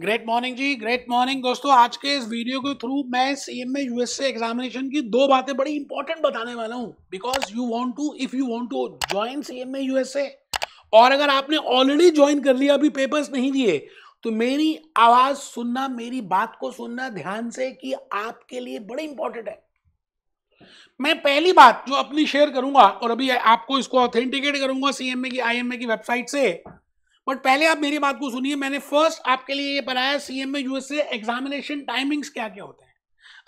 Great morning जी, great morning दोस्तों। आज के इस वीडियो के थ्रू मैं सीएमए यूएसए एग्जामिनेशन की दो बातें बड़ी इंपॉर्टेंट बताने वाला हूं। Because if you want to join CMA USA, और अगर आपने ऑलरेडी ज्वाइन कर लिया, अभी पेपर्स नहीं दिए, तो मेरी आवाज सुनना, मेरी बात को सुनना ध्यान से कि आपके लिए बड़ी इंपॉर्टेंट है। मैं पहली बात जो अपनी शेयर करूंगा, और अभी आपको इसको ऑथेंटिकेट करूंगा सीएमए की आईएमए की वेबसाइट से, बट पहले आप मेरी बात को सुनिए। मैंने फर्स्ट आपके लिए ये बनाया सीएमए यूएसए एग्जामिनेशन टाइमिंग्स क्या क्या होते हैं।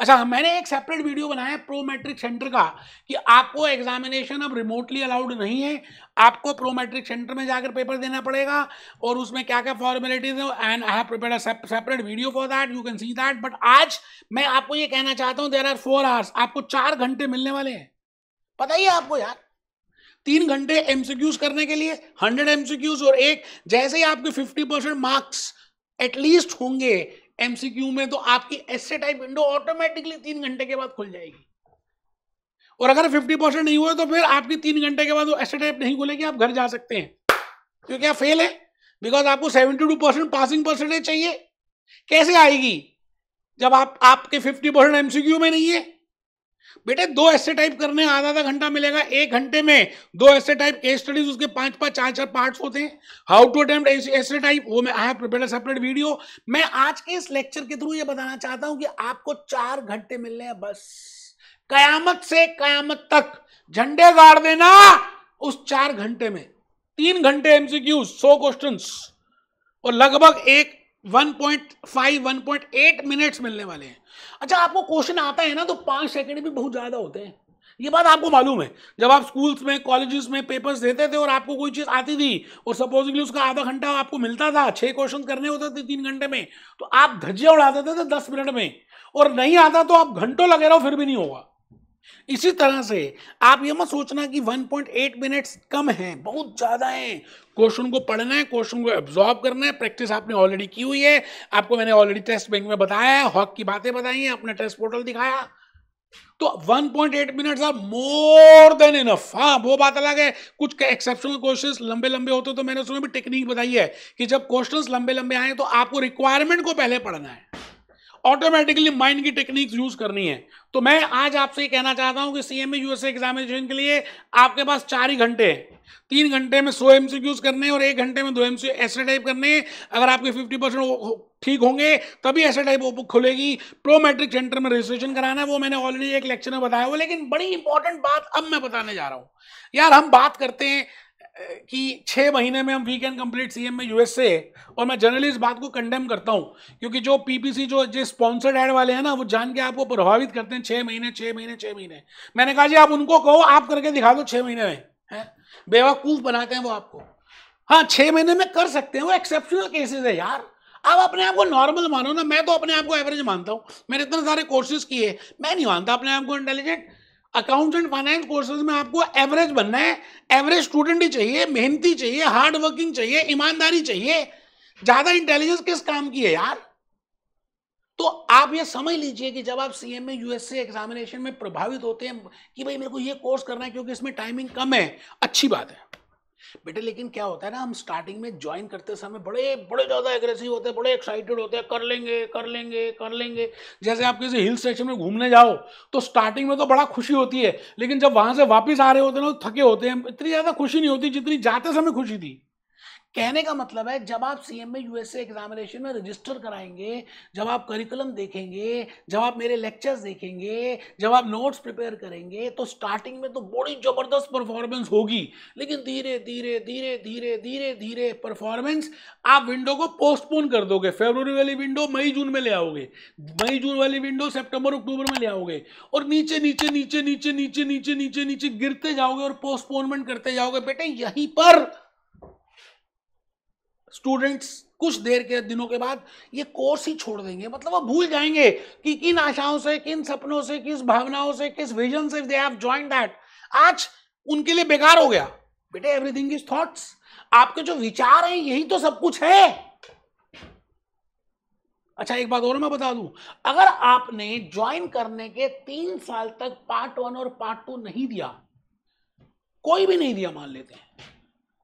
अच्छा, मैंने एक सेपरेट वीडियो बनाया है प्रो मैट्रिक सेंटर का, कि आपको एग्जामिनेशन अब रिमोटली अलाउड नहीं है, आपको प्रो मैट्रिक सेंटर में जाकर पेपर देना पड़ेगा, और उसमें क्या क्या फॉर्मेलिटीज है, and I have prepared a separate video for that, you can see that. But आज मैं आपको ये कहना चाहता हूं, देयर आर 4 आवर्स, आपको 4 घंटे मिलने वाले हैं। पता ही है आपको यार, 3 घंटे एमसीक्यूज करने के लिए 100 एमसीक्यूज, और एक जैसे ही आपके 50% मार्क्स एटलीस्ट होंगे एमसीक्यू में, तो आपकी एस्से टाइप विंडो ऑटोमेटिकली 3 घंटे के बाद खुल जाएगी। और अगर 50% नहीं हुआ तो फिर आपकी 3 घंटे के बाद वो एस्से टाइप नहीं खुलेगी, आप घर जा सकते हैं, क्योंकि आप फेल है। बिकॉज आपको 72% पासिंग परसेंटेज चाहिए। कैसे आएगी जब आपके 50% एमसीक्यू में नहीं है? बेटे, 2 एस्से टाइप करने आधा आधा घंटा मिलेगा, 1 घंटे में 2 एस्से टाइप केस स्टडीज, उसके 5-5 4-4 पार्ट्स होते हैं। How to attempt essay type, वो मैं I have prepared a separate video. मैं आज के इस लेक्चर के थ्रू ये बताना चाहता हूं कि आपको 4 घंटे मिलने हैं बस। कयामत से कयामत तक झंडे गाड़ देना उस 4 घंटे में। 3 घंटे एमसीक्यू 100 क्वेश्चंस, और लगभग 1.8 मिनट्स मिलने वाले हैं। अच्छा, आपको क्वेश्चन आता है ना, तो 5 सेकंड भी बहुत ज्यादा होते हैं, ये बात आपको मालूम है। जब आप स्कूल्स में, कॉलेजेस में पेपर्स देते थे और आपको कोई चीज आती थी, और सपोजिंगली उसका आधा घंटा आपको मिलता था, 6 क्वेश्चन करने होते थे 3 घंटे में, तो आप धज्जियां उड़ा देते थे 10 मिनट में, और नहीं आता तो आप घंटों लगे रहो फिर भी नहीं होगा। इसी तरह से आप ये मत सोचना कि 1.8 मिनट्स कम है, बहुत ज्यादा है। क्वेश्चन को पढ़ना है, क्वेश्चन को एब्जॉर्ब करना है, प्रैक्टिस आपने ऑलरेडी की हुई है, आपको मैंने ऑलरेडी टेस्ट बैंक में बताया है, हॉक की बातें बताई हैं, अपना टेस्ट पोर्टल दिखाया, तो 1.8 minutes are more than enough. हाँ, वो बात अलग है, कुछ एक्सेप्शनल क्वेश्चंस लंबे लंबे होते तो मैंने उसमें भी टेक्निक बताई है कि जब क्वेश्चंस लंबे लंबे आए तो आपको रिक्वायरमेंट को पहले पढ़ना है, ऑटोमेटिकली माइंड की टेक्निक्स यूज करनी है। तो मैं आज आपसे कहना चाहता हूं कि सीएमए यूएसए एग्जामिनेशन के लिए आपके पास 4 ही घंटे हैं। 3 घंटे में 100 एमसीक्यूज करने हैं, और 1 घंटे में 2 एमसीक्यू एस्से टाइप करने हैं। अगर आपके 50% ठीक होंगे तभी एस्से टाइप खुलेगी। प्रो मैट्रिक सेंटर में रजिस्ट्रेशन कराना है, वो मैंने ऑलरेडी एक लेक्चर में बताया हुआ। लेकिन बड़ी इंपॉर्टेंट बात अब मैं बताने जा रहा हूं यार। हम बात करते हैं कि 6 महीने में हम we can complete CMA USA, और मैं जनरली इस बात को कंडेम करता हूं, क्योंकि जो पीपीसी जो स्पॉन्सर्ड एड वाले हैं ना, वो जान के आपको प्रभावित करते हैं। 6 महीने 6 महीने 6 महीने। मैंने कहा जी आप उनको कहो, आप करके दिखा दो 6 महीने में, है बेवकूफ बनाते हैं वो आपको। हाँ, 6 महीने में कर सकते हैं, वो एक्सेप्शनल केसेस है यार। आप अपने आप को नॉर्मल मानो ना। मैं तो अपने आप को एवरेज मानता हूं, मैंने इतने सारे कोर्सेज किए, मैं नहीं मानता अपने आप को intelligent. Accounts and finance courses में आपको एवरेज बनना है। एवरेज स्टूडेंट ही चाहिए, मेहनती चाहिए, हार्ड वर्किंग चाहिए, ईमानदारी चाहिए। ज्यादा इंटेलिजेंस किस काम की है यार? तो आप ये समझ लीजिए कि जब आप सीएमए यूएसए एग्जामिनेशन में प्रभावित होते हैं कि भाई मेरे को ये कोर्स करना है क्योंकि इसमें टाइमिंग कम है, अच्छी बात है बेटे। लेकिन क्या होता है ना, हम स्टार्टिंग में ज्वाइन करते समय बड़े बड़े ज्यादा एग्रेसिव होते हैं, बड़े एक्साइटेड होते हैं, कर लेंगे कर लेंगे कर लेंगे। जैसे आप किसी हिल स्टेशन में घूमने जाओ तो स्टार्टिंग में तो बड़ा खुशी होती है, लेकिन जब वहां से वापस आ रहे होते हैं ना, तो थके होते हैं, इतनी ज्यादा खुशी नहीं होती जितनी जाते समय खुशी थी। कहने का मतलब है, जब आप सीएमए यूएसए एग्जामिनेशन में रजिस्टर कराएंगे, जब आप करिकुलम देखेंगे, जब आप मेरे लेक्चर्स देखेंगे, जब आप नोट्स प्रिपेयर करेंगे, तो स्टार्टिंग में तो बड़ी जबरदस्त परफॉर्मेंस होगी, लेकिन धीरे धीरे धीरे धीरे धीरे धीरे परफॉर्मेंस, आप विंडो को पोस्टपोन कर दोगे। फरवरी वाली विंडो मई जून में ले आओगे, मई जून वाली विंडो सितंबर अक्टूबर में ले आओगे, और नीचे नीचे नीचे नीचे नीचे नीचे नीचे नीचे गिरते जाओगे और पोस्टपोनमेंट करते जाओगे। बेटे, यहीं पर स्टूडेंट्स कुछ देर के दिनों के बाद ये कोर्स ही छोड़ देंगे। मतलब वो भूल जाएंगे कि किन आशाओं से, किन सपनों से, किस भावनाओं से, किस विजन से दे हैव जॉइंड दैट, आज उनके लिए बेकार हो गया। बेटे, एवरीथिंग इज थॉट्स। आपके जो विचार हैं यही तो सब कुछ है। अच्छा, एक बात और मैं बता दूं, अगर आपने ज्वाइन करने के 3 साल तक पार्ट 1 और पार्ट 2 नहीं दिया, कोई भी नहीं दिया मान लेते हैं,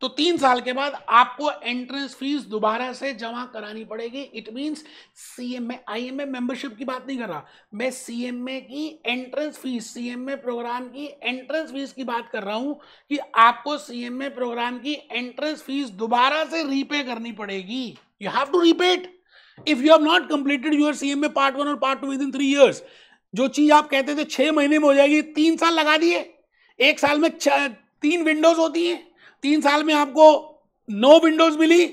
तो 3 साल के बाद आपको एंट्रेंस फीस दोबारा से जमा करानी पड़ेगी। It means CMA, IMA membership की बात नहीं कर रहा मैं, सीएमए की एंट्रेंस फीस, सीएमए प्रोग्राम की एंट्रेंस फीस की बात कर रहा हूं कि आपको सीएमए प्रोग्राम की एंट्रेंस फीस दोबारा से रीपे करनी पड़ेगी। You have to repay it if you have not completed your CMA part 1 और पार्ट 2 विद इन 3 इयर्स। जो चीज आप कहते थे 6 महीने में हो जाएगी, 3 साल लगा दिए। 1 साल में 3 विंडोज होती हैं, 3 साल में आपको 9 विंडोज मिली।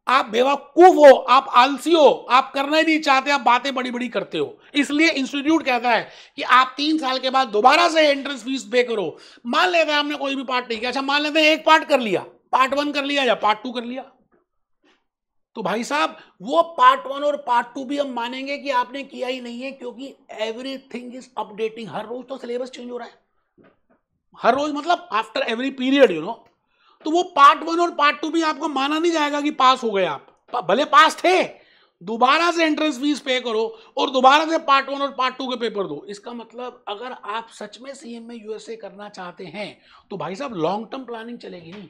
आप बेवकूफ हो, आप आलसी हो, आप करना ही नहीं चाहते, आप बातें बड़ी बड़ी करते हो। इसलिए इंस्टीट्यूट कहता है कि आप 3 साल के बाद दोबारा से एंट्रेंस फीस पे करो। मान लेते हैं आपने कोई भी पार्ट नहीं किया, अच्छा मान लेते हैं एक पार्ट कर लिया, पार्ट 1 कर लिया या पार्ट 2 कर लिया, तो भाई साहब वो पार्ट 1 और पार्ट 2 भी हम मानेंगे कि आपने किया ही नहीं है, क्योंकि एवरीथिंग इज अपडेटिंग। हर रोज तो सिलेबस चेंज हो रहा है, हर रोज मतलब after every period, you know. तो वो पार्ट 1 और पार्ट 2 भी आपको माना नहीं जाएगा कि पास हो गए आप, भले पास थे, दोबारा से एंट्रेंस फीस पे करो और दोबारा से पार्ट 1 और पार्ट 2 के पेपर दो। इसका मतलब अगर आप सच में सीएमए यूएसए करना चाहते हैं तो भाई साहब लॉन्ग टर्म प्लानिंग चलेगी नहीं,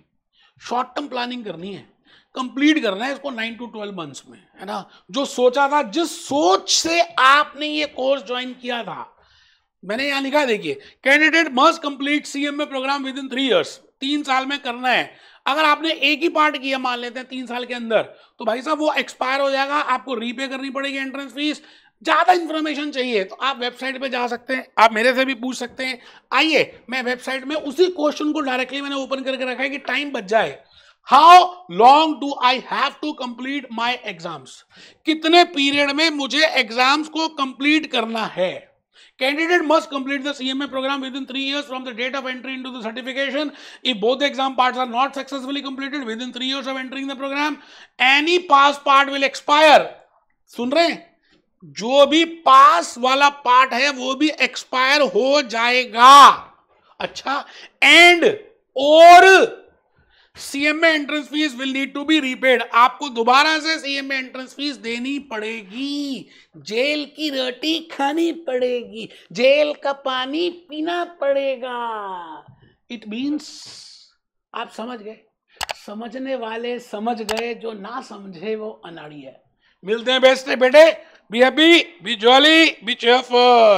शॉर्ट टर्म प्लानिंग करनी है, कंप्लीट करना है इसको 9 to 12 मंथ्स में, है ना। जो सोचा था, जिस सोच से आपने ये कोर्स ज्वाइन किया था, मैंने यहां लिखा है देखिए, candidate must complete CMA programme within 3 years, 3 साल में करना है। अगर आपने एक ही पार्ट किया मान लेते हैं 3 साल के अंदर, तो भाई साहब वो एक्सपायर हो जाएगा, आपको रीपे करनी पड़ेगी एंट्रेंस फीस। ज्यादा इंफॉर्मेशन चाहिए तो आप वेबसाइट पे जा सकते हैं, आप मेरे से भी पूछ सकते हैं। आइए मैं वेबसाइट में उसी क्वेश्चन को डायरेक्टली मैंने ओपन करके रखा है कि टाइम बच जाए। How long do I have to complete my exams, कितने पीरियड में मुझे एग्जाम्स को कंप्लीट करना है। Candidate must complete the CMA program within 3 years from the date of entry into the certification. If both the exam parts are not successfully completed within 3 years of entering the program, any pass part will expire. सुन रहे हैं, जो भी पास वाला part है वो भी expire हो जाएगा। अच्छा, एंड और CMA entrance fees will need to be repaid, आपको दोबारा से सीएमए एंट्रेंस फीस देनी पड़ेगी, जेल की रोटी खानी पड़ेगी, जेल का पानी पीना पड़ेगा। इट मीन्स आप समझ गए, समझने वाले समझ गए, जो ना समझे वो अनाड़ी है। मिलते हैं बेस्ट बेटे, be happy, B jolly, B cheerful.